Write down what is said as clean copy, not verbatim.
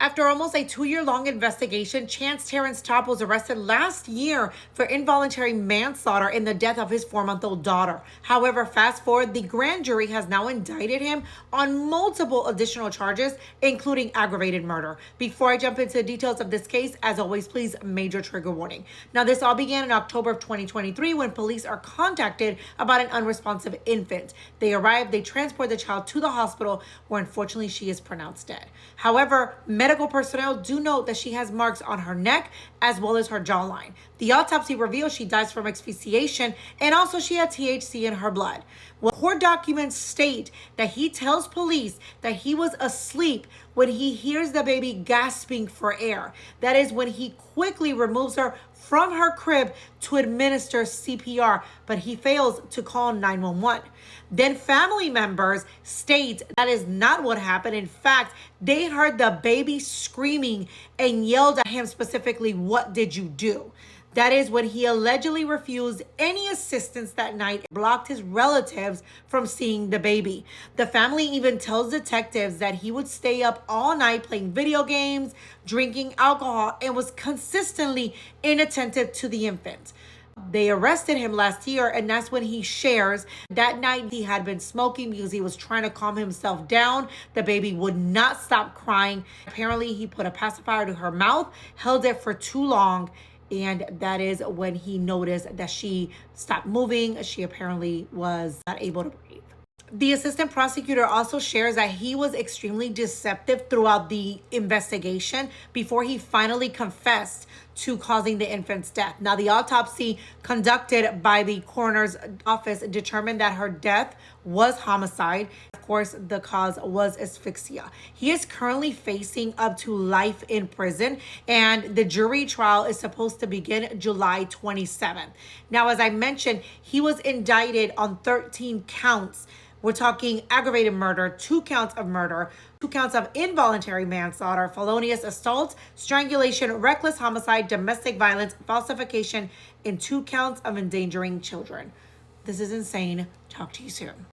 After almost a 2-year-long investigation, Terrence Topp was arrested last year for involuntary manslaughter in the death of his 4-month-old daughter. However, fast forward, the grand jury has now indicted him on multiple additional charges, including aggravated murder. Before I jump into the details of this case, as always, please, major trigger warning. Now, this all began in October of 2023 when police are contacted about an unresponsive infant. They arrive, they transport the child to the hospital where unfortunately she is pronounced dead. However, medical personnel do note that she has marks on her neck as well as her jawline. The autopsy reveals she dies from asphyxiation and also she had THC in her blood. Well, court documents state that he tells police that he was asleep when he hears the baby gasping for air. That is when he quickly removes her from her crib to administer CPR, but he fails to call 911. Then family members state that is not what happened. In fact, they heard the baby screaming and yelled at him specifically, "What did you do?" That is when he allegedly refused any assistance that night, blocked his relatives from seeing the baby. The family even tells detectives that he would stay up all night playing video games, drinking alcohol, and was consistently inattentive to the infant. They arrested him last year, and that's when he shares that night he had been smoking because he was trying to calm himself down. The baby would not stop crying. Apparently, he put a pacifier to her mouth, held it for too long, and that is when he noticed that she stopped moving. She apparently was not able to breathe. The assistant prosecutor also shares that he was extremely deceptive throughout the investigation before he finally confessed to causing the infant's death. Now, the autopsy conducted by the coroner's office determined that her death was homicide. Of course, the cause was asphyxia. He is currently facing up to life in prison, and the jury trial is supposed to begin July 27th. Now, as I mentioned, he was indicted on 13 counts. We're talking aggravated murder, 2 counts of murder, 2 counts of involuntary manslaughter, felonious assault, strangulation, reckless homicide, domestic violence, falsification, and 2 counts of endangering children. This is insane. Talk to you soon.